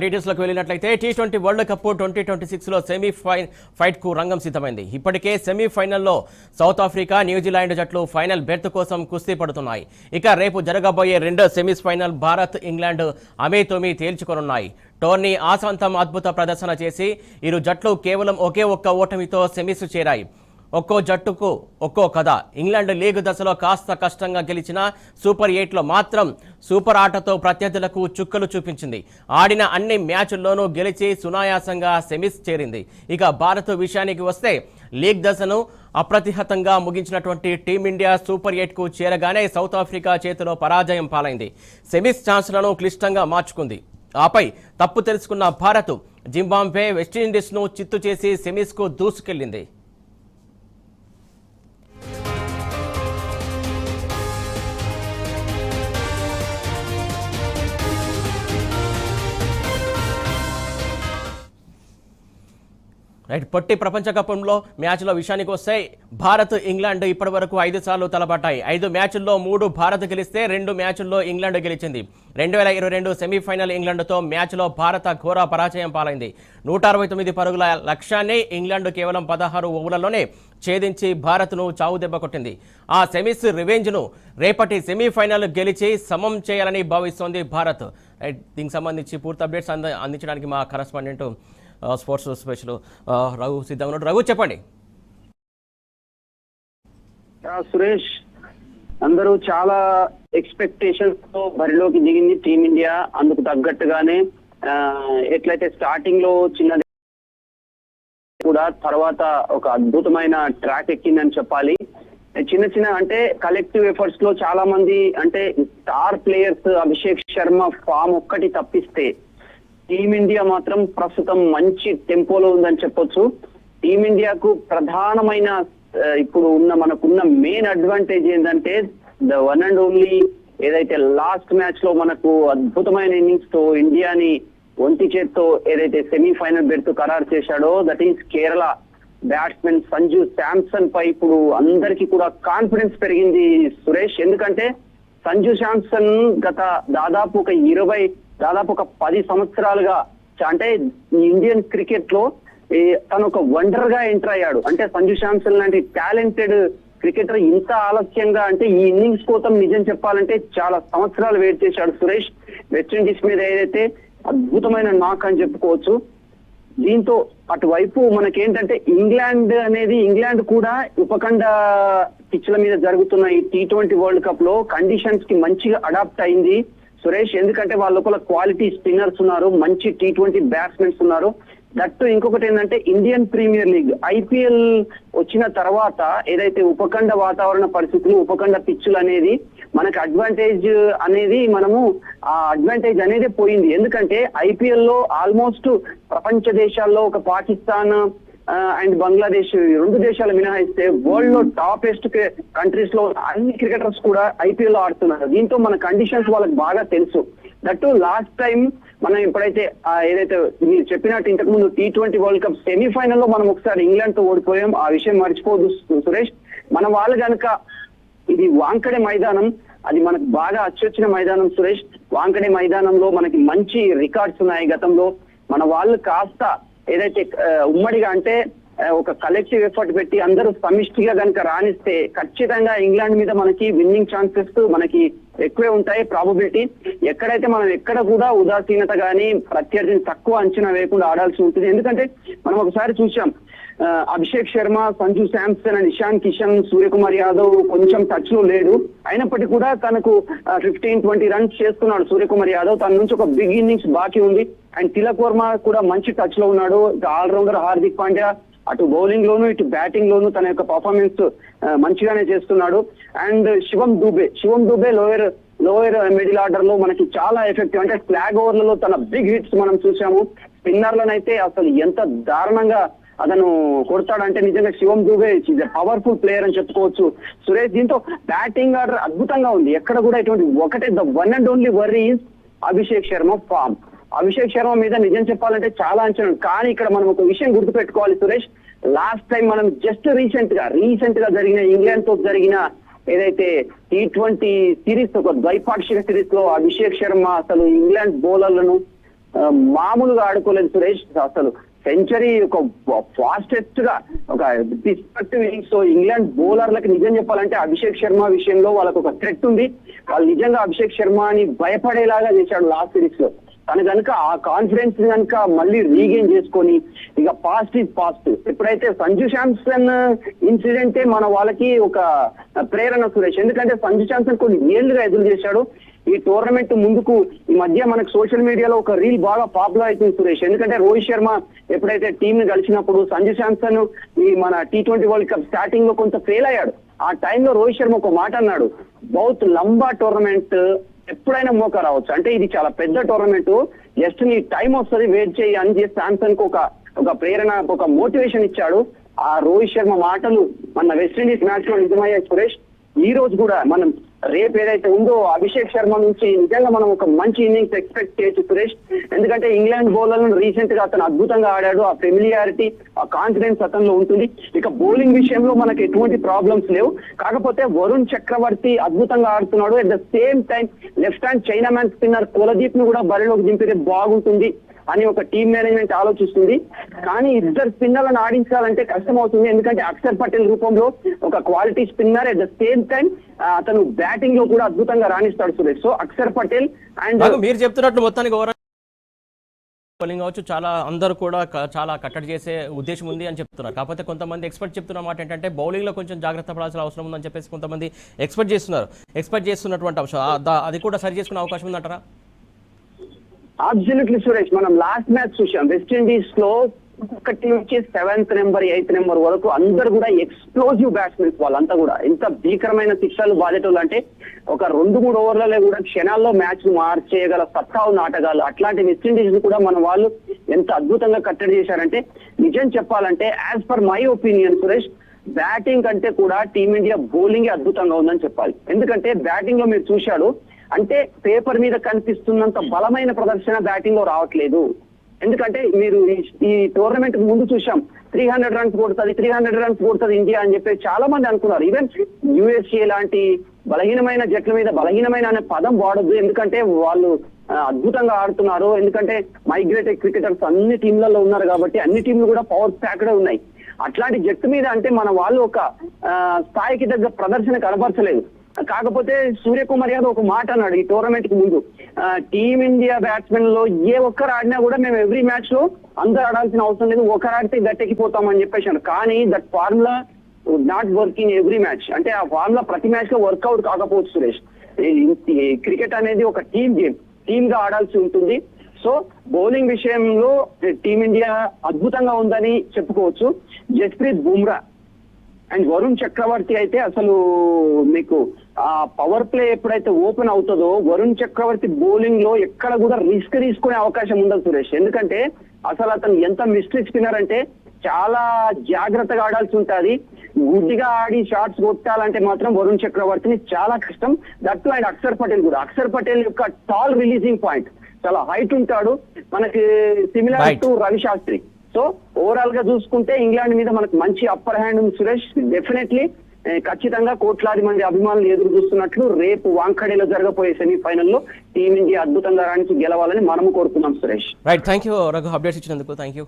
డీటెయిల్స్లోకి వెళ్ళినట్లయితే T20 world cup 2026లో fight కు రంగం సిద్ధమైంది. ఇప్పటికే సెమీఫైనల్లో సౌత్ ఆఫ్రికా, న్యూజిలాండ్ జట్లు ఫైనల్ బెర్త్ కోసం కుస్తీ పడుతున్నాయి. ఇక రేపు జరగబోయే రెండో సెమీఫైనల్ భారత్, ఇంగ్లాండ్ అమేతోమి తేల్చుకోనున్నాయి. టోర్నీ ఆసాంతం అద్భుత ప్రదర్శన చేసి ఇరు జట్లు కేవలం ఒకే ఒక్క ఓటమితో సెమీస్ చేరాయి. ఒక్కో జట్టుకు ఒక్కో కథ. ఇంగ్లాండ్ లీగ్ దశలో కాస్త కష్టంగా గెలిచిన సూపర్ 8లో మాత్రం సూపర్ ఆటతో ప్రత్యర్థులకు చుక్కలు చూపించింది. ఆడిన అన్ని మ్యాచ్ల్లోనూ గెలిచి సునాయాసంగా సెమీస్ చేరింది. ఇక భారత్ విషయానికి వస్తే లీగ్ దశను అప్రతిహతంగా ముగించినటువంటి టీమిండియా సూపర్ 8కు చేరగానే సౌత్ ఆఫ్రికా చేతిలో పరాజయం పాలైంది. సెమీస్ ఛాన్స్లను క్లిష్టంగా మార్చుకుంది. ఆపై తప్పు తెలుసుకున్న భారత్ జింబాబ్వే, వెస్టిండీస్ను చిత్తు చేసి సెమీస్కు దూసుకెళ్లింది. పొట్టి ప్రపంచ కప్లో మ్యాచ్ల విషయానికి వస్తే భారత్, ఇంగ్లాండ్ ఇప్పటి వరకు 5 సార్లు తలపట్టాయి. 5 మ్యాచ్ల్లో 3 భారత్ గెలిస్తే 2 మ్యాచ్ల్లో ఇంగ్లాండ్ గెలిచింది. 2022 సెమీఫైనల్ ఇంగ్లాండ్తో మ్యాచ్లో భారత ఘోర పరాజయం పాలైంది. 169 పరుగుల లక్ష్యాన్ని ఇంగ్లాండ్ కేవలం 16 ఓవర్లలోనే ఛేదించి భారత్ను చావుదెబ్బ కొట్టింది. ఆ సెమీస్ రివెంజ్ను రేపటి సెమీఫైనల్ గెలిచి సమం చేయాలని భావిస్తోంది భారత్. దీనికి సంబంధించి పూర్తి అప్డేట్స్ అందించడానికి మా కరెస్పాండెంట్ స్పోర్ట్స్ స్పెషల్ రఘు సిద్ధంగా ఉన్నాడు. రఘు, చెప్పండి. సురేష్, అందరూ చాలా ఎక్స్పెక్టేషన్స్ తో బరిలోకి దిగింది టీమిండియా. అందుకు తగ్గట్టుగానే ఎట్లయితే స్టార్టింగ్ లో చిన్నది కూడా తర్వాత ఒక అద్భుతమైన ట్రాక్ ఎక్కిందని చెప్పాలి. చిన్న అంటే కలెక్టివ్ ఎఫర్ట్స్ లో చాలా మంది అంటే star players Abhishek Sharma form ఒక్కటి తప్పిస్తే టీమిండియా మాత్రం ప్రస్తుతం మంచి టెంపోలో ఉందని చెప్పొచ్చు. టీమిండియాకు ప్రధానమైన ఇప్పుడు మనకున్న మెయిన్ అడ్వాంటేజ్ ఏంటంటే ద వన్ అండ్ ఓన్లీ ఏదైతే లాస్ట్ మ్యాచ్ లో మనకు అద్భుతమైన ఇన్నింగ్స్ తో ఇండియాని ఒంటి చేత్తో ఏదైతే సెమీఫైనల్ బెర్త్ ఖరారు చేశాడో that is Kerala batsmen Sanju Samson పై ఇప్పుడు అందరికీ కూడా కాన్ఫిడెన్స్ పెరిగింది సురేష్. ఎందుకంటే సంజు శాంసన్ గత దాదాపు ఒక 10 సంవత్సరాలుగా అంటే ఇండియన్ క్రికెట్ లో తను ఒక వండర్ గా ఎంటర్ అయ్యాడు. అంటే సంజు శాంసన్ లాంటి టాలెంటెడ్ క్రికెటర్ ఇంత ఆలస్యంగా అంటే ఈ ఇన్నింగ్స్ కోసం నిజం చెప్పాలంటే చాలా సంవత్సరాలు వెయిట్ చేశాడు సురేష్. వెస్టిండీస్ మీద ఏదైతే అద్భుతమైన నాక్ అని చెప్పుకోవచ్చు. దీంతో అటువైపు మనకేంటంటే ఇంగ్లాండ్ కూడా ఉపఖండ పిచ్ల మీద జరుగుతున్న ఈ టీ20 వరల్డ్ కప్ లో కండిషన్స్ కి మంచిగా అడాప్ట్ అయింది సురేష్. ఎందుకంటే వాళ్ళ లోపల క్వాలిటీ స్పిన్నర్స్ ఉన్నారు, మంచి టీ20 బ్యాట్స్మెన్స్ ఉన్నారు. దట్టు ఇంకొకటి ఏంటంటే ఇండియన్ ప్రీమియర్ లీగ్ ఐపీఎల్ వచ్చిన తర్వాత ఏదైతే ఉపఖండ వాతావరణ పరిస్థితులు, ఉపఖండ పిచ్చులు అనేది మనకు అడ్వాంటేజ్ అనేది ఆ అడ్వాంటేజ్ అనేది పోయింది. ఎందుకంటే ఐపీఎల్ లో ఆల్మోస్ట్ ప్రపంచ దేశాల్లో ఒక పాకిస్తాన్ అండ్ బంగ్లాదేశ్ 2 దేశాలు మినహాయిస్తే వరల్డ్ లో టాపెస్ట్ కంట్రీస్ లో అన్ని క్రికెటర్స్ కూడా ఐపీఎల్ లో ఆడుతున్నారు. దీంతో మన కండిషన్స్ వాళ్ళకి బాగా తెలుసు. దట్టు లాస్ట్ టైం మనం ఎప్పుడైతే ఏదైతే మీరు చెప్పినట్టు ఇంతకు ముందు టీ20 వరల్డ్ కప్ సెమీఫైనల్ లో మనం ఒకసారి ఇంగ్లాండ్ తో ఓడిపోయాం. ఆ విషయం మర్చిపోదు సురేష్. మన వాళ్ళు కనుక ఇది వాంకడే మైదానం, అది మనకు బాగా అచ్చొచ్చిన మైదానం సురేష్. వాంకడే మైదానంలో మనకి మంచి రికార్డ్స్ ఉన్నాయి గతంలో. మన వాళ్ళు కాస్త ఏదైతే ఉమ్మడిగా అంటే ఒక కలెక్టివ్ ఎఫర్ట్ పెట్టి అందరూ సమిష్టిగా కనుక రాణిస్తే ఖచ్చితంగా ఇంగ్లాండ్ మీద మనకి విన్నింగ్ ఛాన్సెస్ మనకి ఎక్కువే ఉంటాయి, ప్రాబబిలిటీ. ఎక్కడైతే మనం ఎక్కడ కూడా ఉదాసీనత గానీ ప్రత్యర్థిని తక్కువ అంచనా వేయకుండా ఆడాల్సి ఉంటుంది. ఎందుకంటే మనం ఒకసారి చూసాం అభిషేక్ శర్మ, సంజు శాంసన్ అండ్ ఇషాన్ కిషన్, సూర్యకుమార్ యాదవ్ కొంచెం టచ్ లో లేడు. అయినప్పటికీ కూడా తనకు 15-20 రన్స్ చేస్తున్నాడు సూర్యకుమార్ యాదవ్. తన నుంచి ఒక బిగ్ ఇన్నింగ్స్ బాకీ ఉంది. అండ్ తిలక్ వర్మ కూడా మంచి టచ్ లో ఉన్నాడు. ఆల్రౌండర్ హార్దిక్ పాండ్యా అటు బౌలింగ్ లోను ఇటు బ్యాటింగ్ లోను తన యొక్క పర్ఫార్మెన్స్ మంచిగానే చేస్తున్నాడు. And Shivam Dube lower middle order లో మనకి చాలా ఎఫెక్టివ్. అంటే ఫ్లాగ్ ఓవర్లలో తన బిగ్ హిట్స్ మనం చూసాము. స్పిన్నర్లనైతే అసలు ఎంత దారుణంగా అతను కొడతాడంటే నిజంగా శివం దూబే ఈజ్ పవర్ఫుల్ ప్లేయర్ అని చెప్పుకోవచ్చు సురేష్. దీంతో బ్యాటింగ్ ఆర్డర్ అద్భుతంగా ఉంది. ఎక్కడ కూడా ఇటువంటి ఒకటే the one and only worry is Abhishek Sharma form. Abhishek Sharma మీద నిజం చెప్పాలంటే చాలా అంచనా. కానీ ఇక్కడ మనం ఒక విషయం గుర్తుపెట్టుకోవాలి సురేష్. లాస్ట్ టైం మనం జస్ట్ రీసెంట్ గా జరిగిన ఇంగ్లాండ్ తో జరిగిన ఏదైతే టీ20 సిరీస్ ఒక ద్వైపాక్షిక సిరీస్ లో అభిషేక్ శర్మ అసలు ఇంగ్లాండ్ బౌలర్లను మామూలుగా ఆడుకోలేదు సురేష్. అసలు సెంచరీ ఒక ఫాస్టెస్ట్ గా ఒక డిస్ట్రక్టివ్ ఇన్నింగ్స్ తో ఇంగ్లాండ్ బౌలర్లకు నిజం చెప్పాలంటే అభిషేక్ శర్మ విషయంలో వాళ్ళకు ఒక థ్రెట్ ఉంది. వాళ్ళు నిజంగా అభిషేక్ శర్మని భయపడేలాగా చేశాడు లాస్ట్ సిరీస్ లో. తను కనుక ఆ కాన్ఫిడెన్స్ కనుక మళ్ళీ రీగెయిన్ చేసుకొని ఇక పాస్ట్ ఈజ్ పాస్ట్. ఎప్పుడైతే సంజు శాంసన్ ఇన్సిడెంటే మన వాళ్ళకి ఒక ప్రేరణ సురేష్. ఎందుకంటే సంజు శాంసన్ కొన్ని ఏళ్లుగా ఎదురు చేశాడు ఈ టోర్నమెంట్ ముందుకు. ఈ మధ్య మనకు సోషల్ మీడియాలో ఒక రీల్ బాగా పాపులర్ అవుతుంది సురేష్. ఎందుకంటే రోహిత్ శర్మ ఎప్పుడైతే టీమ్ ని కలిసినప్పుడు సంజు శాంసన్ ఈ మన T20 వరల్డ్ కప్ స్టార్టింగ్ లో కొంత ఫెయిల్ అయ్యాడు. ఆ టైంలో రోహిత్ శర్మ ఒక మాట అన్నాడు, బౌత్ లంబా టోర్నమెంట్, ఎప్పుడైనా మోక రావచ్చు, అంటే ఇది చాలా పెద్ద టోర్నమెంట్, జస్ట్ నీ టైం వస్తుంది వెయిట్ చేయి అని చెప్పి శాంసన్ కు ఒక ప్రేరణ ఒక మోటివేషన్ ఇచ్చాడు. ఆ రోహిత్ శర్మ మాటలు మన వెస్టిండీస్ మ్యాచ్ లో నిజమయ్యాయి సురేష్. ఈ రోజు కూడా మనం రేపు ఏదైతే ఉందో అభిషేక్ శర్మ నుంచి నిజంగా మనం ఒక మంచి ఇన్నింగ్స్ ఎక్స్పెక్ట్ చేయొచ్చు సురేష్. ఎందుకంటే ఇంగ్లాండ్ బౌలర్లను రీసెంట్ గా అతను అద్భుతంగా ఆడాడు. ఆ ఫెమిలియారిటీ, ఆ కాన్ఫిడెన్స్ అతనిలో ఉంటుంది. ఇక బౌలింగ్ విషయంలో మనకు ఎటువంటి ప్రాబ్లమ్స్ లేవు. కాకపోతే వరుణ్ చక్రవర్తి అద్భుతంగా ఆడుతున్నాడు. At the same time left hand chinaman spinner Kuldeep ను కూడా బరిలోకి దింపితే బాగుంటుంది అని ఒక టీమ్ మేనేజ్మెంట్ ఆలోచిస్తుంది. కానీ ఇద్దరు స్పిన్నర్లను ఆడించాలంటే కష్టం అవుతుంది. ఎందుకంటే అక్షర్ పటేల్ రూపంలో ఒక quality spinner, at the same time అతను బ్యాటింగ్ లో కూడా అద్భుతంగా రాణిస్తాడు సురేష్. సో అక్షర్ పటేల్ అండ్ మీరు చెప్తున్నట్లు మొత్తానికి బౌలింగ్ కావచ్చు చాలా అందరూ కూడా చాలా కట్టడి చేసే ఉద్దేశం ఉంది అని చెప్తున్నారు. కాకపోతే కొంతమంది ఎక్స్పెక్ట్ చెప్తున్న మాట ఏంటంటే బౌలింగ్ లో కొంచెం జాగ్రత్త పడాల్సిన అవసరం ఉందని చెప్పేసి కొంతమంది ఎక్స్పెక్ట్ చేస్తున్నటువంటి అంశం అది కూడా సరి చేసుకునే అవకాశం ఉందంటారా? అబ్సల్యూట్లీ సురేష్. మనం లాస్ట్ మ్యాచ్ చూసాం వెస్టిండీస్ లో 1 నుంచి 7th నెంబర్ 8th నెంబర్ వరకు అందరు కూడా ఎక్స్ప్లోజివ్ బ్యాట్స్మెన్స్. వాళ్ళంతా కూడా ఎంత భీకరమైన శిక్షలు బాధేటోళ్ళు అంటే ఒక 2-3 ఓవర్లలో కూడా క్షణాల్లో మ్యాచ్ మార్చేయగల సత్తా ఉన్న ఆటగాళ్ళు. అట్లాంటి వెస్టిండీస్ కూడా మన వాళ్ళు ఎంత అద్భుతంగా కట్టడి చేశారంటే నిజం చెప్పాలంటే as per my opinion Suresh, batting కంటే కూడా టీమిండియా బౌలింగ్ అద్భుతంగా ఉందని చెప్పాలి. ఎందుకంటే బ్యాటింగ్ లో మీరు చూశాడు అంటే పేపర్ మీద కనిపిస్తున్నంత బలమైన ప్రదర్శన బ్యాటింగ్ లో రావట్లేదు. ఎందుకంటే మీరు ఈ టోర్నమెంట్ ముందు చూసాం 300 రన్స్ కొడుతుంది ఇండియా అని చెప్పి చాలా మంది అనుకున్నారు. ఈవెన్ USA లాంటి బలహీనమైన జట్ల మీద బలహీనమైన అనే పదం వాడద్దు, ఎందుకంటే వాళ్ళు అద్భుతంగా ఆడుతున్నారు. ఎందుకంటే మైగ్రేటెడ్ క్రికెటర్స్ అన్ని టీంలలో ఉన్నారు కాబట్టి అన్ని టీంలు కూడా పవర్ ప్యాక్డ్ ఉన్నాయి. అట్లాంటి జట్టు మీద అంటే మన వాళ్ళు ఒక స్థాయికి తగ్గ ప్రదర్శన కనబరచలేదు. కాకపోతే సూర్యకుమార్ యాదవ్ ఒక మాట అన్నాడు ఈ టోర్నమెంట్ కి ముందు, టీమిండియా బ్యాట్స్మెన్ లో ఏ ఒక్కరు ఆడినా కూడా మేము ఎవ్రీ మ్యాచ్ లో అందరు ఆడాల్సిన అవసరం లేదు, ఒకరు ఆడితే గట్టెక్కిపోతామని చెప్పేసాను. కానీ that formula not working every match. అంటే ఆ ఫార్ములా ప్రతి మ్యాచ్ లో వర్కౌట్ కాకపోవచ్చు సురేష్. క్రికెట్ అనేది ఒక టీమ్ గా ఆడాల్సి ఉంటుంది. సో బౌలింగ్ విషయంలో టీమిండియా అద్భుతంగా ఉందని చెప్పుకోవచ్చు. జస్ప్రీత్ బుమ్రా అండ్ వరుణ్ చక్రవర్తి అయితే అసలు మీకు ఆ పవర్ ప్లే ఎప్పుడైతే ఓపెన్ అవుతుందో వరుణ్ చక్రవర్తి బౌలింగ్ లో ఎక్కడ కూడా రిస్క్ తీసుకునే అవకాశం ఉండదు సురేష్. ఎందుకంటే అసలు అతను ఎంత మిస్టరీ స్పిన్నర్ అంటే చాలా జాగ్రత్తగా ఆడాల్సి ఉంటుంది. గుడ్డిగా ఆడి షాట్స్ కొట్టాలంటే మాత్రం వరుణ్ చక్రవర్తిని చాలా కష్టం. దట్టు అండ్ అక్షర్ పటేల్ కూడా. అక్షర్ పటేల్ యొక్క టాల్ రిలీజింగ్ పాయింట్, చాలా హైట్ ఉంటాడు, మనకి similar to Ravi Shastri. So overall గా చూసుకుంటే ఇంగ్లాండ్ మీద మనకు మంచి అప్పర్ హ్యాండ్ ఉంది సురేష్. డెఫినెట్లీ ఖచ్చితంగా కోట్లాది మంది అభిమానులు ఎదురు చూస్తున్నట్లు రేపు వాంఖడేలో జరగబోయే సెమీఫైనల్లో టీమిండియా అద్భుతంగా రాణించి గెలవాలని మనము కోరుతున్నాం Suresh. Right, thank you Raghu, updates ఇచ్చినందుకు థ్యాంక్ యూ.